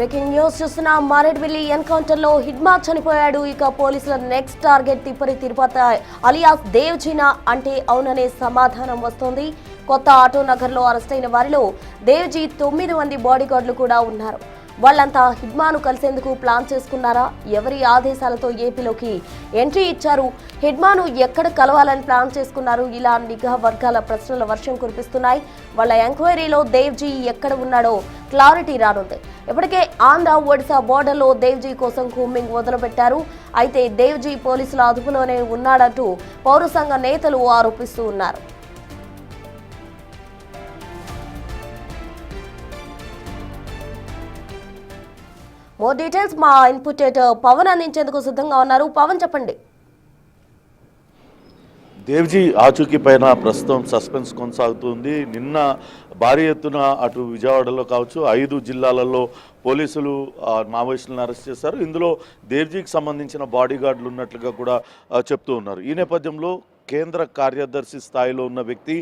Breaking news చూస్తున్న మారేడ్మిల్లి encounter లో హిడ్మా చనిపోయాడు. ఇక పోలీసుల next target Tippiri Tirupati alias దేవ్జీనా అంటే అవుననే సమాధానం వస్తోంది. కొత్త ఆటో నగర్ లో అరెస్ట్ అయిన వారిలో దేవ్జీ 9 మంది బాడీగార్డులు కూడా ఉన్నారు. వాళ్ళంతా హిడ్మాను కలిసేందుకు ప్లాన్ చేసుకున్నారా? ఎవరి ఆదేశాలతో ఏపీలోకి ఎంట్రీ ఇచ్చారు? హిడ్మాను ఎక్కడ కలవాలని ప్లాన్ చేసుకున్నారు? ఇలా నిఘా వర్గాల ప్రశ్నల వర్షం కురిపిస్తున్నాయి. వాళ్ళ ఎంక్వైరీలో దేవ్జీ ఎక్కడ ఉన్నాడో క్లారిటీ రానుంది. ఇప్పటికే ఆంధ్ర ఒడిశా బోర్డర్లో దేవ్జీ కోసం కూంబింగ్ మొదలుపెట్టారు. అయితే దేవ్జీ పోలీసుల అదుపులోనే ఉన్నాడంటూ పౌర సంఘ నేతలు ఆరోపిస్తూ ఉన్నారు. మోర్ డీటెయిల్స్ మా ఇన్పుటేటర్ పవన్ అందించేందుకు సిద్ధంగా ఉన్నారు. పవన్, చెప్పండి. దేవ్జీ ఆచూకీ పైన ప్రస్తుతం సస్పెన్స్ కొనసాగుతుంది. నిన్న భారీ ఎత్తున అటు విజయవాడలో కావచ్చు 5 జిల్లాలలో పోలీసులు మావోయిస్టులను అరెస్ట్ చేశారు. ఇందులో దేవ్జీకి సంబంధించిన బాడీగార్డులు ఉన్నట్లుగా కూడా చెప్తూ ఉన్నారు. ఈ నేపథ్యంలో కేంద్ర కార్యదర్శి స్థాయిలో ఉన్న వ్యక్తి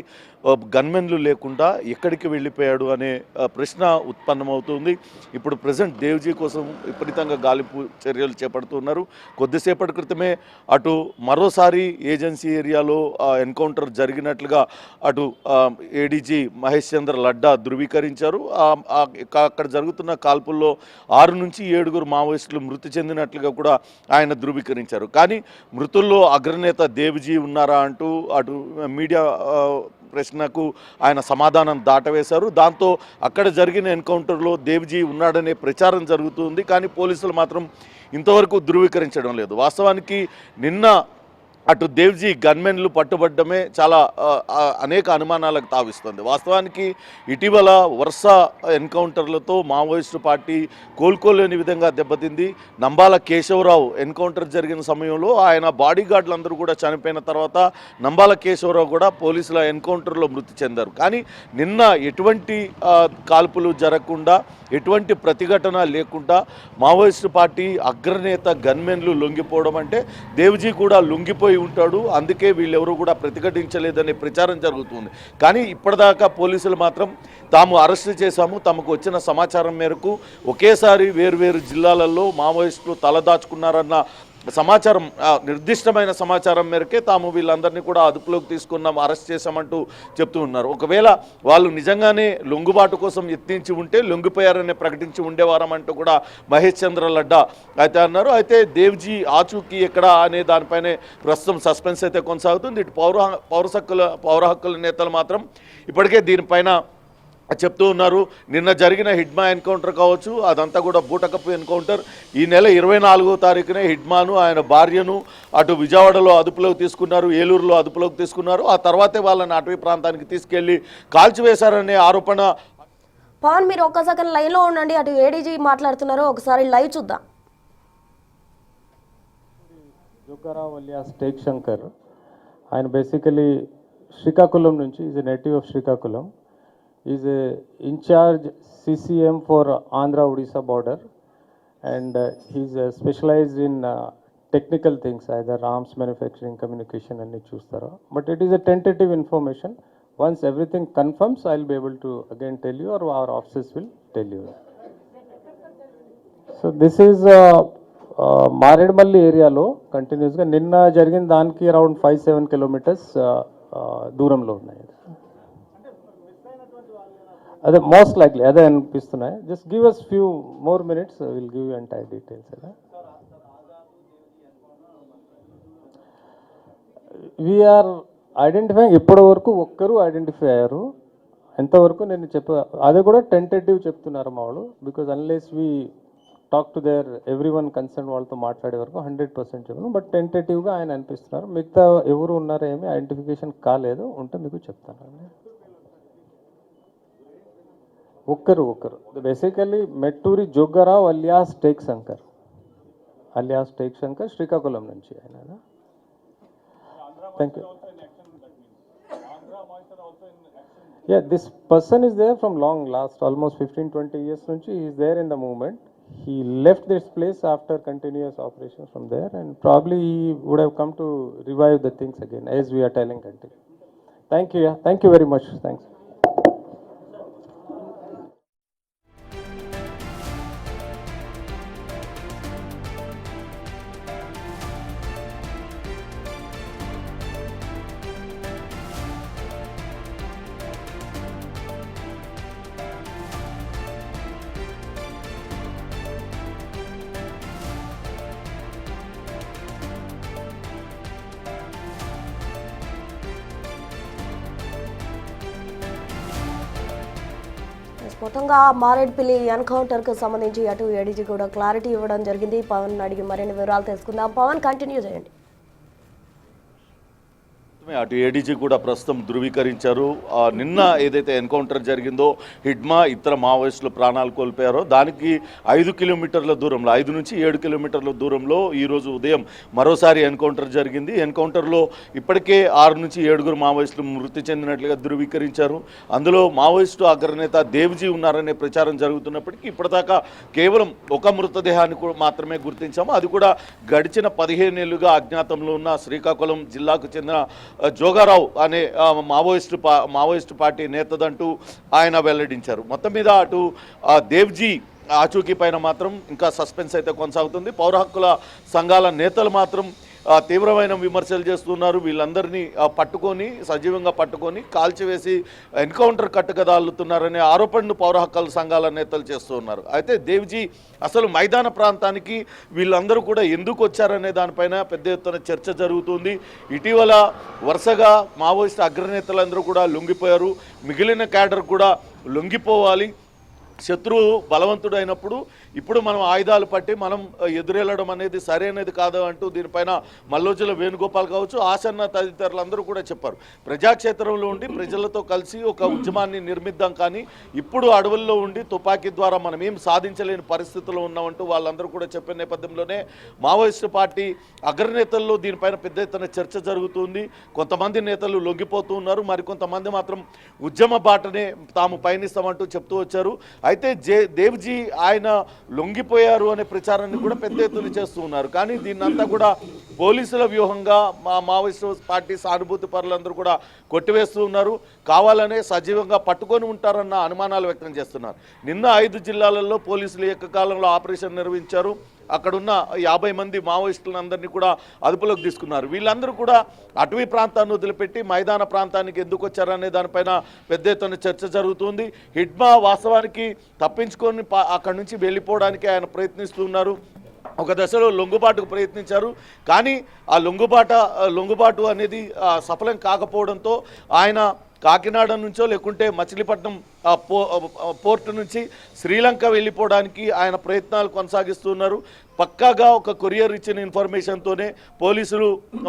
గన్మెన్లు లేకుండా ఎక్కడికి వెళ్ళిపోయాడు అనే ప్రశ్న ఉత్పన్నమవుతుంది. ఇప్పుడు ప్రజెంట్ దేవ్జీ కోసం విపరీతంగా గాలింపు చర్యలు చేపడుతున్నారు. కొద్దిసేపటి క్రితమే అటు మరోసారి ఏజెన్సీ ఏరియాలో ఎన్కౌంటర్ జరిగినట్లుగా అటు ఏడీజీ మహేష్ చంద్ర లడ్డా ధృవీకరించారు. అక్కడ జరుగుతున్న కాల్పుల్లో 6 నుంచి 7 మావోయిస్టులు మృతి చెందినట్లుగా కూడా ఆయన ధృవీకరించారు. కానీ మృతుల్లో అగ్రనేత దేవ్జీ ఉన్నారా అంటూ అటు మీడియా ప్రశ్నకు ఆయన సమాధానం దాటవేశారు. దాంతో అక్కడ జరిగిన ఎన్కౌంటర్లో దేవ్జీ ఉన్నాడనే ప్రచారం జరుగుతుంది. కానీ పోలీసులు మాత్రం ఇంతవరకు ధృవీకరించడం లేదు. వాస్తవానికి నిన్న అటు దేవ్జీ గన్మెన్లు పట్టుబడ్డమే చాలా అనేక అనుమానాలకు తావిస్తుంది. వాస్తవానికి ఇటీవల వరుస ఎన్కౌంటర్లతో మావోయిస్టు పార్టీ కోలుకోలేని విధంగా దెబ్బతింది. నంబాల కేశవరావు ఎన్కౌంటర్ జరిగిన సమయంలో ఆయన బాడీగార్డులందరూ కూడా చనిపోయిన తర్వాత నంబాల కేశవరావు కూడా పోలీసుల ఎన్కౌంటర్లో మృతి చెందారు. కానీ నిన్న ఎటువంటి కాల్పులు జరగకుండా ఎటువంటి ప్రతిఘటన లేకుండా మావోయిస్టు పార్టీ అగ్రనేత గన్మెన్లు లొంగిపోవడం అంటే దేవ్జీ కూడా లొంగిపోయి ఉంటాడు, అందుకే వీళ్ళెవరూ కూడా ప్రతిఘటించలేదనే ప్రచారం జరుగుతుంది. కానీ ఇప్పటిదాకా పోలీసులు మాత్రం తాము అరెస్టు చేశాము, తమకు వచ్చిన సమాచారం మేరకు ఒకేసారి వేర్వేరు జిల్లాలలో మావోయిస్టులు తలదాచుకున్నారన్న సమాచారం, నిర్దిష్టమైన సమాచారం మేరకే తాము వీళ్ళందరినీ కూడా అదుపులోకి తీసుకున్నాం, అరెస్ట్ చేశామంటూ చెప్తూ ఉన్నారు. ఒకవేళ వాళ్ళు నిజంగానే లొంగుబాటు కోసం యత్నించి ఉంటే లొంగిపోయారని ప్రకటించి ఉండేవారం అంటూ కూడా మహేష్ చంద్ర లడ్డా అయితే అన్నారు. అయితే దేవ్జీ ఆచూకీ ఎక్కడ అనే దానిపైనే ప్రస్తుతం సస్పెన్స్ అయితే కొనసాగుతుంది. ఇటు పౌర హక్కుల నేతలు మాత్రం ఇప్పటికే దీనిపైన చెప్తూ ఉన్నారు. నిన్న జరిగిన హిడ్మా ఎన్కౌంటర్ కావచ్చు, అదంతా కూడా బూటకపు ఎన్కౌంటర్. ఈ నెల 24వ తారీఖునే హిడ్మాను ఆయన భార్యను అటు విజయవాడలో అదుపులోకి తీసుకున్నారు, ఏలూరులో అదుపులోకి తీసుకున్నారు. ఆ తర్వాతే వాళ్ళని అటవీ ప్రాంతానికి తీసుకెళ్లి కాల్చివేశారనే ఆరోపణ. పవన్, మీరు ఒక్క సెకండ్ లైన్లో ఉండండి. అటు ఏడీజీ మాట్లాడుతున్నారు, ఒకసారి లైవ్ చూద్దాం. జోగారావు అలియాస్ టేక్ శంకర్, ఆయన బేసికలీ శ్రీకాకుళం నుంచి, is a native of Srikakulam. Is a in charge CCM for Andhra Odisha border, and he's specialized in technical things, either arms manufacturing, communication and chustara. But it is a tentative information. Once everything confirms, I'll be able to again tell you, or our officers will tell you. So this is Maredmalli area lo continuous ga ninna jarigin daniki around 5-7 kilometers దూరంలో ఉన్నాయి. అదే most likely అదే అనిపిస్తున్నాయి. Just give us few more minutes, will give you entire details. We're identifying, ఇప్పటి వరకు ఒక్కరు identify అయ్యారు. ఎంతవరకు నేను అది కూడా టెంటేటివ్ చెప్తున్నారు మా వాళ్ళు. Because unless we talk to their every one concern వాళ్ళతో మాట్లాడే వరకు 100% చెప్పను. బట్ టెంటేటివ్గా ఆయన అనిపిస్తున్నారు. మిగతా ఎవరు ఉన్నారో ఏమి ఐడెంటిఫికేషన్ కాలేదు, ఉంటే మీకు చెప్తాను. ఒక్కరు బేసికలీ మెట్టూరి జోగారావు అలియాస్ టేక్ శంకర్ శ్రీకాకుళం నుంచి ఆయన. Thank you. Ya, this person is there from last almost 15-20 years నుంచి is there in the movement. He left this place after continuous operations from there, and probably he would have come to revive the things again, as we are telling. Thank you. Yeah, thank you very much. Thanks. మొత్తంగా Marredpally encounter కు సంబంధించి అటు ADG కూడా clarity ఇవ్వడం జరిగింది. పవన్ అడిగి మరిన్ని వివరాలు తెలుసుకుందాం. పవన్ కంటిన్యూ చేయండి. అటు ఏడీజీ కూడా ప్రస్తుతం ధృవీకరించారు. నిన్న ఏదైతే ఎన్కౌంటర్ జరిగిందో హిడ్మా ఇతర మావోయిస్టులు ప్రాణాలు కోల్పోయారో దానికి 5 కిలోమీటర్ల దూరంలో 5 నుంచి 7 కిలోమీటర్ల దూరంలో ఈరోజు ఉదయం మరోసారి ఎన్కౌంటర్ జరిగింది. ఎన్కౌంటర్లో ఇప్పటికే 6 నుంచి 7 మావోయిస్టులు మృతి చెందినట్లుగా ధృవీకరించారు. అందులో మావోయిస్టు అగ్రనేత దేవ్జీ ఉన్నారనే ప్రచారం జరుగుతున్నప్పటికీ ఇప్పటిదాకా కేవలం ఒక మృతదేహాన్ని మాత్రమే గుర్తించాము. అది కూడా గడిచిన 15 ఏళ్లుగా అజ్ఞాతంలో ఉన్న శ్రీకాకుళం జిల్లాకు చెందిన జోగారావు అనే మావోయిస్టు పార్టీ నేతదంటూ ఆయన వెల్లడించారు. మొత్తం మీద అటు దేవ్జీ ఆచూకీ పైన మాత్రం ఇంకా సస్పెన్స్ అయితే కొనసాగుతుంది. పౌర హక్కుల సంఘాల నేతలు మాత్రం తీవ్రమైన విమర్శలు చేస్తున్నారు. వీళ్ళందరినీ సజీవంగా పట్టుకొని కాల్చివేసి ఎన్కౌంటర్ కట్టుకదాలుతున్నారనే ఆరోపణను పౌర హక్కుల సంఘాల నేతలు చేస్తున్నారు. అయితే దేవ్జీ అసలు మైదాన ప్రాంతానికి వీళ్ళందరూ కూడా ఎందుకు వచ్చారనే దానిపైన పెద్ద ఎత్తున చర్చ జరుగుతుంది. ఇటీవల వరుసగా మావోయిస్ట్ అగ్రనేతలందరూ కూడా లొంగిపోయారు. మిగిలిన క్యాడర్ కూడా లొంగిపోవాలి. శత్రువు బలవంతుడు అయినప్పుడు ఇప్పుడు మనం ఆయుధాలు పట్టి మనం ఎదురెళ్ళడం అనేది సరైనది కాదు అంటూ దీనిపైన మల్లోజుల వేణుగోపాల్ కావచ్చు, ఆసన్న తదితరులందరూ కూడా చెప్పారు. ప్రజాక్షేత్రంలో ఉండి ప్రజలతో కలిసి ఒక ఉద్యమాన్ని నిర్మిద్దాం, కానీ ఇప్పుడు అడవుల్లో ఉండి తుపాకీ ద్వారా మనం ఏం సాధించలేని పరిస్థితుల్లో ఉన్నామంటూ వాళ్ళందరూ కూడా చెప్పిన నేపథ్యంలోనే మావోయిస్టు పార్టీ అగ్రనేతల్లో దీనిపైన పెద్ద ఎత్తున చర్చ జరుగుతుంది. కొంతమంది నేతలు లొంగిపోతూ ఉన్నారు, మరికొంతమంది మాత్రం ఉద్యమ బాటనే తాము పయనిస్తామంటూ చెప్తూ వచ్చారు. అయితే దేవ్జీ ఆయన లొంగిపోయారు అనే ప్రచారాన్ని కూడా పెద్ద ఎత్తున చేస్తూ ఉన్నారు. కానీ దీన్నంతా కూడా పోలీసుల వ్యూహంగా మావోయిస్టు పార్టీ సానుభూతి పరులందరూ కూడా కొట్టివేస్తూ ఉన్నారు. కావాలనే సజీవంగా పట్టుకొని ఉంటారన్న అనుమానాలు వ్యక్తం చేస్తున్నారు. నిన్న 5 జిల్లాలలో పోలీసులు ఏకకాలంలో ఆపరేషన్ నిర్వహించారు. అక్కడున్న 50 మంది మావోయిస్టులందరినీ కూడా అదుపులోకి తీసుకున్నారు. వీళ్ళందరూ కూడా అటవీ ప్రాంతాన్ని వదిలిపెట్టి మైదాన ప్రాంతానికి ఎందుకు వచ్చారనే దానిపైన పెద్ద ఎత్తున చర్చ జరుగుతుంది. హిడ్మా వాస్తవానికి తప్పించుకొని అక్కడి నుంచి వెళ్ళిపోవడానికి ఆయన ప్రయత్నిస్తున్నారు. ఒక దశలో లొంగుబాటుకు ప్రయత్నించారు, కానీ ఆ లొంగుబాటు అనేది సఫలం కాకపోవడంతో ఆయన కాకినాడ నుంచో లేకుంటే మచిలీపట్నం పోర్టు నుంచి శ్రీలంక వెళ్ళిపోవడానికి ఆయన ప్రయత్నాలు కొనసాగిస్తున్నారు. పక్కాగా ఒక కొరియర్ ఇచ్చిన ఇన్ఫర్మేషన్తోనే పోలీసులు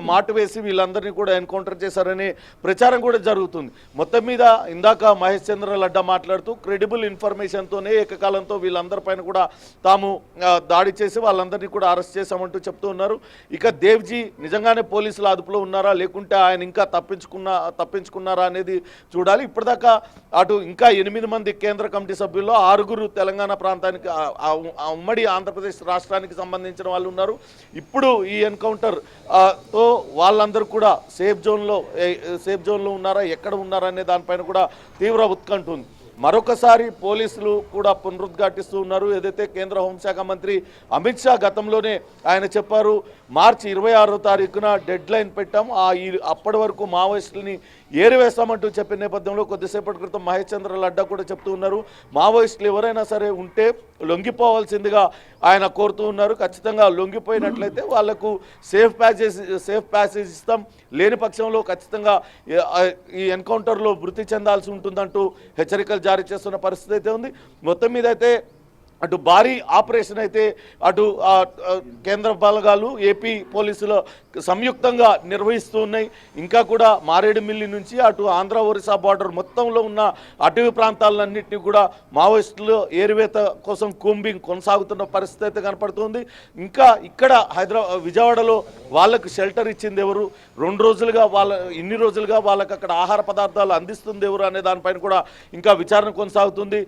మాటు వేసి వీళ్ళందరినీ కూడా ఎన్కౌంటర్ చేశారనే ప్రచారం కూడా జరుగుతుంది. మొత్తం మీద ఇందాక మహేష్ చంద్ర లడ్డా మాట్లాడుతూ క్రెడిబుల్ ఇన్ఫర్మేషన్తోనే ఏకకాలంతో వీళ్ళందరిపైన కూడా తాము దాడి చేసి వాళ్ళందరినీ కూడా అరెస్ట్ చేశామంటూ చెప్తూ ఉన్నారు. ఇక దేవ్జీ నిజంగానే పోలీసుల అదుపులో ఉన్నారా లేకుంటే ఆయన ఇంకా తప్పించుకున్నారా అనేది చూడాలి. ఇప్పటిదాకా అటు ఇంకా 8 మంది కేంద్ర కమిటీ సభ్యుల్లో 6 తెలంగాణ ప్రాంతానికి ఉమ్మడి ఆంధ్రప్రదేశ్ రాష్ట్రానికి సంబంధించిన వాళ్ళు ఉన్నారు. ఇప్పుడు ఈ ఎన్కౌంటర్ తో వాళ్ళందరూ కూడా సేఫ్ జోన్లో ఉన్నారా, ఎక్కడ ఉన్నారా అనే దానిపైన కూడా తీవ్ర ఉత్కంఠ ఉంది. మరొకసారి పోలీసులు కూడా పునరుద్ఘాటిస్తూ ఉన్నారు. ఏదైతే కేంద్ర హోంశాఖ మంత్రి అమిత్ షా గతంలోనే ఆయన చెప్పారు, మార్చి 26వ తారీఖున డెడ్ లైన్ పెట్టాం, అప్పటి వరకు మావోయిస్టులని ఏరివేస్తామంటూ చెప్పిన నేపథ్యంలో కొద్దిసేపటి క్రితం మహేష్ చంద్ర లడ్డా కూడా చెప్తూ ఉన్నారు, మావోయిస్టులు ఎవరైనా సరే ఉంటే లొంగిపోవాల్సిందిగా ఆయన కోరుతూ ఉన్నారు. ఖచ్చితంగా లొంగిపోయినట్లయితే వాళ్లకు సేఫ్ ప్యాసేజ్ ఇస్తాం, లేని పక్షంలో ఖచ్చితంగా ఈ ఎన్కౌంటర్లో మృతి చెందాల్సి ఉంటుందంటూ హెచ్చరికలు జారీ చేస్తున్న పరిస్థితి అయితే ఉంది. మొత్తం మీద అయితే అటు భారీ ఆపరేషన్ అయితే అటు కేంద్ర బలగాలు ఏపీ పోలీసులు సంయుక్తంగా నిర్వహిస్తూ ఉన్నాయి. ఇంకా కూడా మారేడుమిల్లి నుంచి అటు ఆంధ్ర ఒరిస్సా బార్డర్ మొత్తంలో ఉన్న అటవీ ప్రాంతాలన్నింటినీ కూడా మావోయిస్టులు ఏరివేత కోసం కూంబింగ్ కొనసాగుతున్న పరిస్థితి అయితే కనపడుతుంది. ఇంకా ఇక్కడ విజయవాడలో వాళ్ళకు షెల్టర్ ఇచ్చింది ఎవరు, 2 రోజులుగా ఇన్ని రోజులుగా వాళ్ళకి అక్కడ ఆహార పదార్థాలు అందిస్తుంది ఎవరు అనే దానిపైన కూడా ఇంకా విచారణ కొనసాగుతుంది.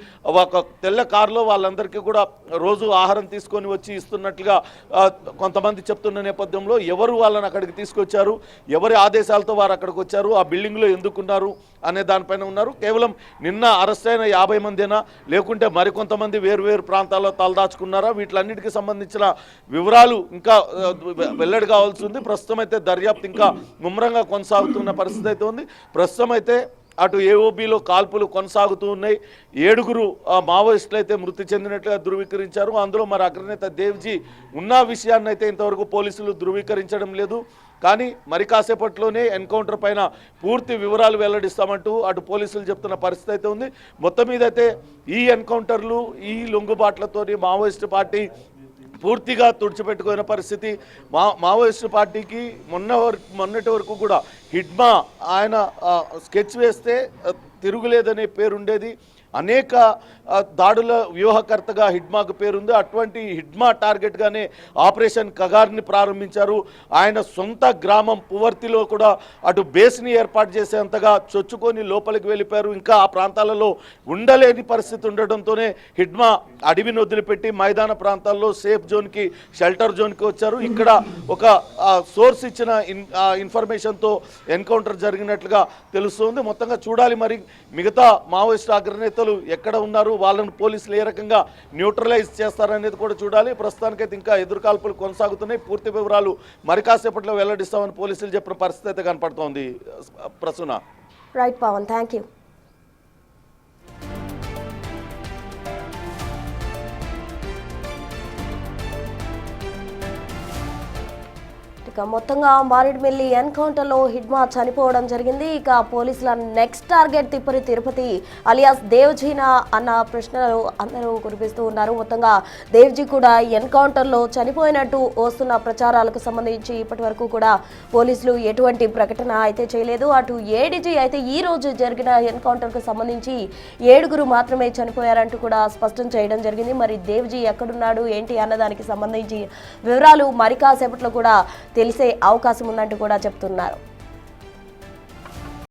ఒక తెల్ల కారులో వాళ్ళందరికీ కూడా రోజు ఆహారం తీసుకొని వచ్చి ఇస్తున్నట్లుగా కొంతమంది చెప్తున్న నేపథ్యంలో ఎవరు వాళ్ళని అక్కడికి తీసుకొచ్చారు, ఎవరి ఆదేశాలతో వారు అక్కడికి వచ్చారు, ఆ బిల్డింగ్లో ఎందుకున్నారు అనే దానిపైన ఉన్నారు. కేవలం నిన్న అరెస్ట్ అయిన 50 మందినా లేకుంటే మరికొంతమంది వేరు ప్రాంతాల్లో తలదాచుకున్నారా, వీటిలన్నిటికీ సంబంధించిన వివరాలు ఇంకా వెల్లడి కావాల్సి ఉంది. ప్రస్తుతం అయితే దర్యాప్తు ఇంకా ముమ్మరంగా కొనసాగుతున్న పరిస్థితి అయితే ఉంది. ప్రస్తుతం అయితే అటు ఏఓబిలో కాల్పులు కొనసాగుతూ ఉన్నాయి. 7 మావోయిస్టులు అయితే మృతి చెందినట్లుగా ధృవీకరించారు. అందులో మరి అగ్రనేత దేవ్జీ ఉన్న విషయాన్ని అయితే ఇంతవరకు పోలీసులు ధృవీకరించడం లేదు. కానీ మరి కాసేపట్లోనే ఎన్కౌంటర్ పైన పూర్తి వివరాలు వెల్లడిస్తామంటూ అటు పోలీసులు చెప్తున్న పరిస్థితి అయితే ఉంది. మొత్తం మీద అయితే ఈ ఎన్కౌంటర్లు, ఈ లొంగుబాట్లతోని మావోయిస్టు పార్టీ పూర్తిగా తుడిచిపెట్టుకున్న పరిస్థితి. మావోయిస్టు పార్టీకి మొన్నటి వరకు కూడా హిడ్మా ఆయన స్కెచ్ వేస్తే తిరుగులేదనే పేరుండేది. అనేక దాడుల వ్యూహకర్తగా హిడ్మాకు పేరుంది. అటువంటి హిడ్మా టార్గెట్గానే ఆపరేషన్ కగార్ని ప్రారంభించారు. ఆయన సొంత గ్రామం పువర్తిలో కూడా అటు బేస్ని ఏర్పాటు చేసేంతగా చొచ్చుకొని లోపలికి వెళ్ళిపోయారు. ఇంకా ఆ ప్రాంతాలలో ఉండలేని పరిస్థితి ఉండడంతోనే హిడ్మా అడవిని వదిలిపెట్టి మైదాన ప్రాంతాల్లో సేఫ్ జోన్కి, షెల్టర్ జోన్కి వచ్చారు. ఇక్కడ ఒక సోర్స్ ఇచ్చిన ఇన్ఫర్మేషన్తో ఎన్కౌంటర్ జరిగినట్లుగా తెలుస్తుంది. మొత్తంగా చూడాలి మరి మిగతా మావోయిస్టు అగ్రనేతలు ఎక్కడ ఉన్నారు, వాళ్ళను పోలీసులు ఏ రకంగా న్యూట్రలైజ్ చేస్తారనేది కూడా చూడాలి. ప్రస్తుతానికైతే ఇంకా ఎదురుకాల్పులు కొనసాగుతున్నాయి. పూర్తి వివరాలు మరి కాసేపట్లో వెల్లడిస్తామని పోలీసులు చెప్పిన పరిస్థితి అయితే కనపడుతోంది. Prasuna. Right Pavan, thank you. ఇక మొత్తంగా మారేడుమిల్లి ఎన్కౌంటర్లో హిడ్మా చనిపోవడం జరిగింది. ఇక పోలీసుల నెక్స్ట్ టార్గెట్ తిరుపతి అలియాస్ దేవ్జీనా అన్న ప్రశ్నలు అందరూ కురిపిస్తూ ఉన్నారు. మొత్తంగా దేవ్జీ కూడా ఎన్కౌంటర్లో చనిపోయినట్టు వస్తున్న ప్రచారాలకు సంబంధించి ఇప్పటి వరకు కూడా పోలీసులు ఎటువంటి ప్రకటన అయితే చేయలేదు. అటు ఏడీజీ అయితే ఈ రోజు జరిగిన ఎన్కౌంటర్కు సంబంధించి 7 మాత్రమే చనిపోయారంటూ కూడా స్పష్టం చేయడం జరిగింది. మరి దేవ్జీ ఎక్కడున్నాడు ఏంటి అన్నదానికి సంబంధించి వివరాలు మరి కాసేపట్లో కూడా తెలిసే అవకాశం ఉందంటూ కూడా చెప్తున్నారు.